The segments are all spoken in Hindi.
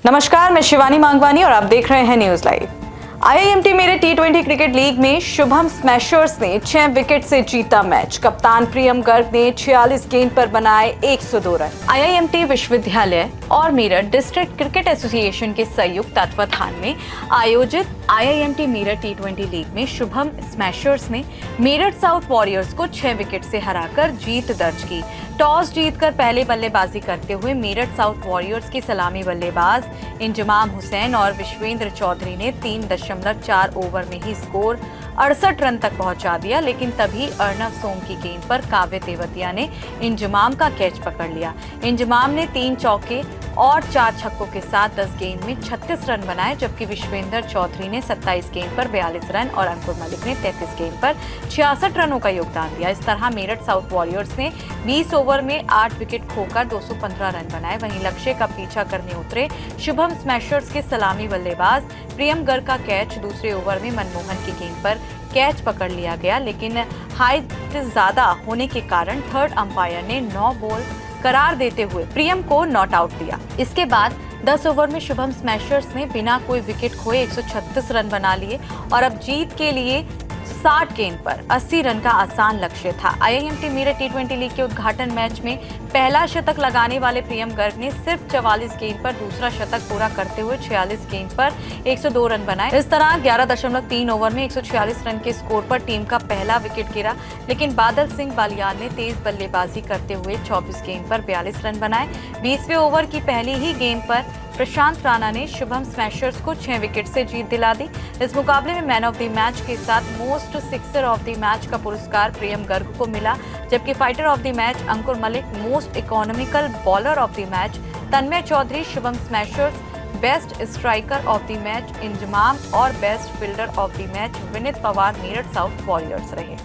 नमस्कार, मैं शिवानी मांगवानी और आप देख रहे हैं न्यूज लाइव। आईआईएमटी मेरठ टी20 क्रिकेट लीग में शुभम स्मैशर्स ने 6 विकेट से जीता मैच। कप्तान प्रियम गर्ग ने 46 गेंद पर बनाए 102 रन। आईआईएमटी विश्वविद्यालय और मेरठ डिस्ट्रिक्ट क्रिकेट एसोसिएशन के संयुक्त तत्वावधान में आयोजित आईआईएमटी मेरठ टी20 लीग में शुभम स्मैशर्स ने मेरठ साउथ वॉरियर्स को 6 विकेट से हराकर जीत दर्ज की। टॉस जीतकर पहले बल्लेबाजी करते हुए मेरठ साउथ वॉरियर्स की सलामी बल्लेबाज इंजमाम हुसैन और विश्वेंद्र चौधरी ने 3.4 ओवर में ही स्कोर 68 रन तक पहुंचा दिया, लेकिन तभी अर्नव सोम की गेंद पर काव्य तेवतिया ने इंजमाम का कैच पकड़ लिया। इंजमाम ने 3 चौके और 4 छक्कों के साथ 10 गेंद में 36 रन बनाए, जबकि विश्वेंद्र चौधरी ने 27 गेंद पर 42 रन और अंकुर मलिक ने 33 गेंद पर 66 रनों का योगदान दिया। इस तरह मेरठ साउथ वॉरियर्स ने 20 ओवर में 8 विकेट खोकर 215 रन बनाए। वहीं लक्ष्य का पीछा करने उतरे शुभम स्मैशर्स के सलामी बल्लेबाज प्रियम गर्ग का कैच दूसरे ओवर में मनमोहन की गेंद पर कैच पकड़ लिया गया, लेकिन हाइट ज्यादा होने के कारण थर्ड अंपायर ने 9 बॉल करार देते हुए प्रियम को नॉट आउट दिया। इसके बाद 10 ओवर में शुभम स्मैशर्स ने बिना कोई विकेट खोए 136 रन बना लिए और अब जीत के लिए 60 गेंद पर 80 रन का आसान लक्ष्य था। आईआईएमटी मेरठ टी20 लीग के उद्घाटन मैच में पहला शतक लगाने वाले प्रियम गर्ग ने सिर्फ 44 गेंद पर दूसरा शतक पूरा करते हुए 46 गेंद पर 102 रन बनाए। इस तरह 11.3 ओवर में 146 रन के स्कोर पर टीम का पहला विकेट गिरा, लेकिन बादल सिंह बालियान ने तेज बल्लेबाजी करते हुए 24 गेंद पर 42 रन बनाए। 20वें ओवर की पहली ही गेंद पर प्रशांत राणा ने शुभम स्मैशर्स को 6 विकेट से जीत दिला दी। इस मुकाबले में मैन ऑफ द मैच के साथ most sixer of the match का पुरस्कार प्रियम गर्ग को मिला, जबकि fighter of the match Ankur Malik, most economical bowler of the match Tanmay Chaudhary, Shubham Smashers best striker of the match Inzamam और best fielder of the match Vineet Pawar Meerut South Warriors रहे।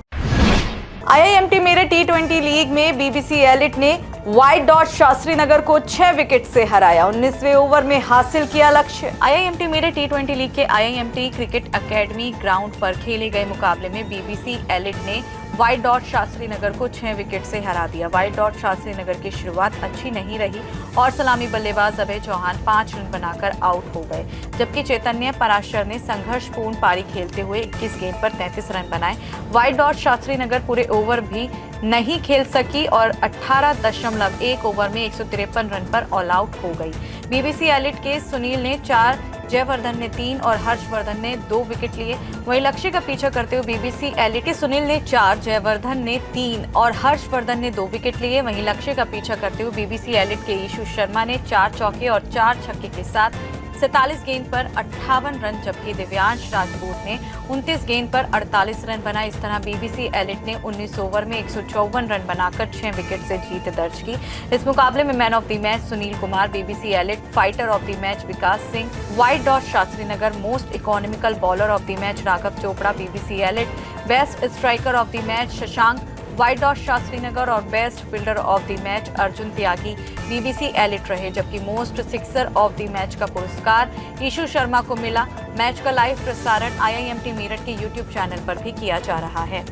आईआईएमटी मेरठ टी20 लीग में बीबीसी एलिट ने व्हाइट डॉट शास्त्री नगर को 6 विकेट से हराया। 19वें ओवर में हासिल किया लक्ष्य। आईआईएमटी मेरठ टी20 लीग के आईआईएमटी क्रिकेट एकेडमी ग्राउंड पर खेले गए मुकाबले में बीबीसी एलिट ने व्हाइट डॉट शास्त्री नगर को 6 विकेट से हरा दिया। व्हाइट डॉट शास्त्री नगर की शुरुआत अच्छी नहीं रही और सलामी बल्लेबाज अभय चौहान 5 रन बनाकर आउट हो गए, जबकि चैतन्य पराशर ने संघर्षपूर्ण पारी खेलते हुए 21 गेंद पर 33 रन बनाए। व्हाइट डॉट शास्त्री नगर पूरे ओवर भी नहीं खेल सकी और 18.1 ओवर में 153 रन पर ऑल आउट हो गई। बीबीसी एलिट के सुनील ने 4, जयवर्धन ने 3 और हर्षवर्धन ने 2 विकेट लिए। वहीं लक्ष्य का पीछा करते हुए बीबीसी एलिट के सुनील ने 4, जयवर्धन ने 3 और हर्षवर्धन ने 2 विकेट लिए। वहीं लक्ष्य का पीछा करते हुए बीबीसी एलिट के ईशु शर्मा ने 4 चौके और 4 छक्के के साथ 47 गेंद पर 58 रन, जबकि दिव्यांश राजपूत ने 29 गेंद पर 48 रन बनाए। इस तरह बीबीसी एलिट ने 19 ओवर में 154 रन बनाकर 6 विकेट से जीत दर्ज की। इस मुकाबले में man of the match Sunil Kumar, BBC Elite fighter of the match Vikas Singh, White Dot Shastri Nagar most economical bowler of the match Raghav Chopra, BBC Elite best striker of the match Shashank, White Dot Shastri Nagar और best fielder of the match Arjun Tyagi BBC Elite रहे, जबकि most sixer of the match का पुरस्कार ईशु शर्मा को मिला। मैच का लाइव प्रसारण आईआईएमटी मेरठ के यूट्यूब चैनल पर भी किया जा रहा है।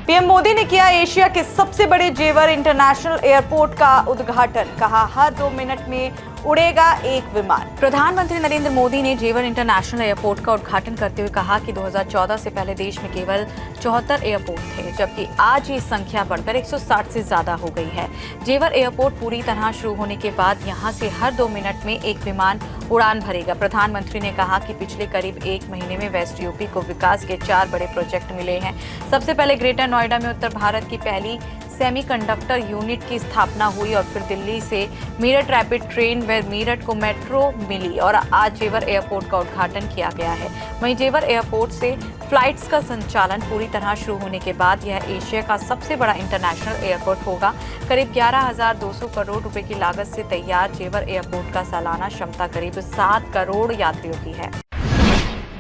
पीएम मोदी ने किया एशिया के सबसे बड़े जेवर इंटरनेशनल एयरपोर्ट का उद्घाटन। कहा हर 2 मिनट में उड़ेगा एक विमान। प्रधानमंत्री नरेंद्र मोदी ने जेवर इंटरनेशनल एयरपोर्ट का उद्घाटन करते हुए कहा कि 2014 से पहले देश में केवल 74 एयरपोर्ट थे, जबकि आज ये संख्या बढ़कर 160 से ज्यादा हो गई है। जेवर एयरपोर्ट पूरी तरह शुरू होने के बाद यहां से हर 2 मिनट में एक विमान उड़ान भरेगा। प्रधानमंत्री ने कहा कि पिछले करीब 1 महीने में वेस्ट यूपी को विकास के 4 बड़े प्रोजेक्ट मिले हैं। सबसे पहले ग्रेटर नोएडा में उत्तर भारत की पहली सेमीकंडक्टर यूनिट की स्थापना हुई और फिर दिल्ली से मेरठ रैपिड ट्रेन व मेरठ को मेट्रो मिली और आज जेवर एयरपोर्ट का उद्घाटन किया गया है। वहीं जेवर एयरपोर्ट से फ्लाइट्स का संचालन पूरी तरह शुरू होने के बाद यह एशिया का सबसे बड़ा इंटरनेशनल एयरपोर्ट होगा। करीब 11,200 करोड़ रुपए की लागत से तैयार जेवर एयरपोर्ट का सालाना क्षमता करीब 7 करोड़ यात्रियों की है।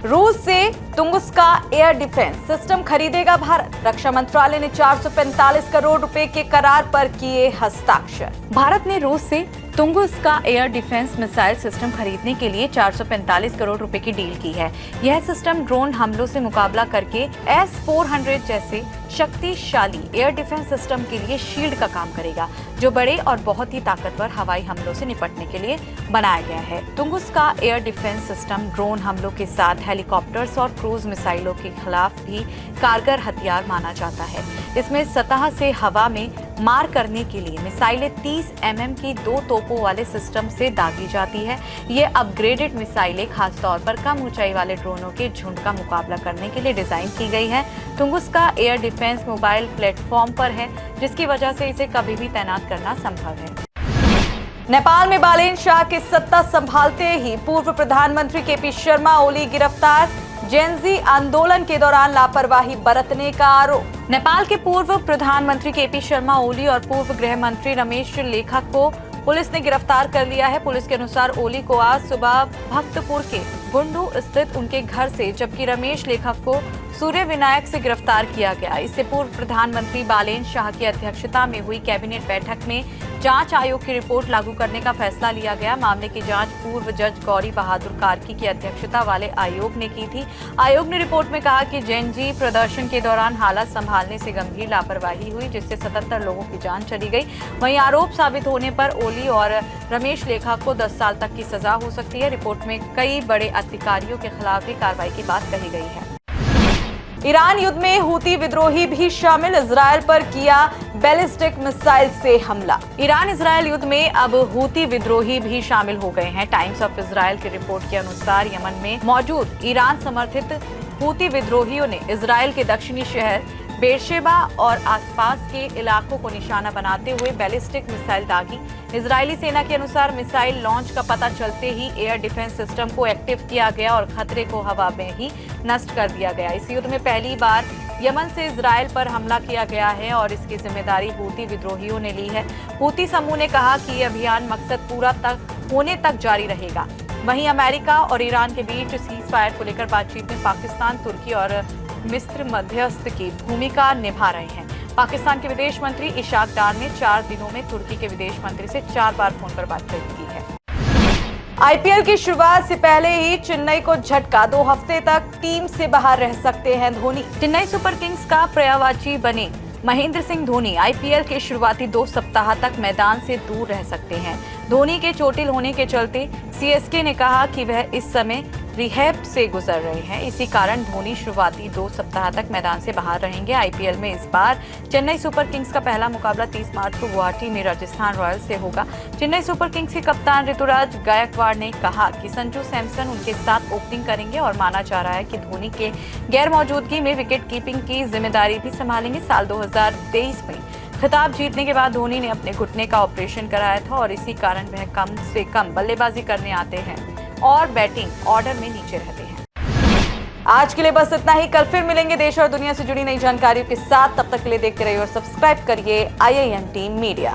रूस से तुंगुस्का एयर डिफेंस सिस्टम खरीदेगा भारत। रक्षा मंत्रालय ने 445 करोड़ रुपए के करार पर किए हस्ताक्षर। भारत ने रूस से Tunguska air defence missile system खरीदने के लिए 445 करोड़ रुपए की डील की है। यह सिस्टम ड्रोन हमलों से मुकाबला करके S-400 जैसे शक्तिशाली एयर डिफेंस सिस्टम के लिए शील्ड का काम करेगा, जो बड़े और बहुत ही ताकतवर हवाई हमलों से निपटने के लिए बनाया गया है। Tunguska air defence system drone हमलों के साथ हेलीकॉप्टर्स और क्रूज मिसाइलों के खिलाफ भी कारगर हथियार माना जाता है। इसमें सतह से हवा में मार करने के लिए मिसाइलें 30 mm की 2 तोपों वाले सिस्टम से दागी जाती है। ये अपग्रेडेड मिसाइलें खासतौर पर कम ऊंचाई वाले ड्रोनों के झुंड का मुकाबला करने के लिए डिजाइन की गई है। Tunguska air defence mobile platform पर है, जिसकी वजह से इसे कभी भी तैनात करना संभव है। नेपाल में बालेन शाह के सत्ता संभालते ही पूर्व प्रधानमंत्री केपी शर्मा ओली गिरफ्तार। जेनजी आंदोलन के दौरान लापरवाही बरतने का आरोप। नेपाल के पूर्व प्रधानमंत्री केपी शर्मा ओली और पूर्व गृह मंत्री रमेश लेखक को पुलिस ने गिरफ्तार कर लिया है। पुलिस के अनुसार ओली को आज सुबह भक्तपुर के गुंडू स्थित उनके घर से, जबकि रमेश लेखक को सूर्य विनायक से गिरफ्तार किया गया। इससे पूर्व प्रधानमंत्री बालेन शाह की अध्यक्षता में हुई कैबिनेट बैठक में जांच आयोग की रिपोर्ट लागू करने का फैसला लिया गया। मामले की जांच पूर्व जज गौरी बहादुर कार्की की अध्यक्षता वाले आयोग ने की थी। आयोग ने रिपोर्ट में कहा कि जेनजी प्रदर्शन के दौरान हालात संभालने से गंभीर लापरवाही हुई, जिससे 77 लोगों की जान चली गई। वहीं आरोप साबित होने पर ओली और रमेश लेखक को 10 साल तक की सजा हो सकती है। रिपोर्ट में कई बड़े अधिकारियों के खिलाफ भी कार्रवाई की बात कही गई है। ईरान युद्ध में हूती विद्रोही भी शामिल। इजरायल पर किया बैलिस्टिक मिसाइल से हमला। ईरान इजरायल युद्ध में अब हूती विद्रोही भी शामिल हो गए हैं। टाइम्स ऑफ इजरायल की रिपोर्ट के अनुसार यमन में मौजूद ईरान समर्थित हूती विद्रोहियों ने इजरायल के दक्षिणी शहर बेरशेबा और आसपास के इलाकों को निशाना बनाते हुए बैलिस्टिक मिसाइल दागी। इजरायली सेना के अनुसार मिसाइल लॉन्च का पता चलते ही एयर डिफेंस सिस्टम को एक्टिव किया गया और खतरे को हवा में ही नष्ट कर दिया गया। इस युद्ध में पहली बार यमन से इजरायल पर हमला किया गया है और इसकी जिम्मेदारी हूती विद्रोहियों ने ली है। हूती समूह ने कहा कि ये अभियान मकसद पूरा होने तक जारी रहेगा। वहीं अमेरिका और ईरान के बीच सीज फायर को लेकर बातचीत में पाकिस्तान, तुर्की और मिस्र मध्यस्थ की भूमिका निभा रहे हैं। पाकिस्तान के विदेश मंत्री इशाक डार ने 4 दिनों में तुर्की के विदेश मंत्री से 4 बार फोन पर बातचीत की है। आईपीएल की शुरुआत से पहले ही चेन्नई को झटका। 2 हफ्ते तक टीम से बाहर रह सकते हैं धोनी। चेन्नई सुपर किंग्स का पर्यायवाची बने महेंद्र सिंह धोनी आईपीएल के शुरुआती 2 सप्ताह तक मैदान से दूर रह सकते हैं। धोनी के चोटिल होने के चलते सीएसके ने कहा कि वह इस समय रिहैब से गुजर रहे हैं। इसी कारण धोनी शुरुआती 2 सप्ताह तक मैदान से बाहर रहेंगे। आईपीएल में इस बार चेन्नई सुपर किंग्स का पहला मुकाबला 30 मार्च को गुवाहाटी में राजस्थान रॉयल्स से होगा। चेन्नई सुपर किंग्स के कप्तान ऋतुराज गायकवाड़ ने कहा कि संजू सैमसन उनके साथ ओपनिंग करेंगे और माना जा रहा है कि धोनी के गैर मौजूदगी में विकेट कीपिंग की जिम्मेदारी भी संभालेंगे। साल 2023 में खिताब जीतने के बाद धोनी ने अपने घुटने का ऑपरेशन कराया था और इसी कारण वह कम से कम बल्लेबाजी करने आते हैं और बैटिंग ऑर्डर में नीचे रहते हैं। आज के लिए बस इतना ही। कल फिर मिलेंगे देश और दुनिया से जुड़ी नई जानकारियों के साथ। तब तक के लिए देखते रहिए और सब्सक्राइब करिए IIMT मीडिया।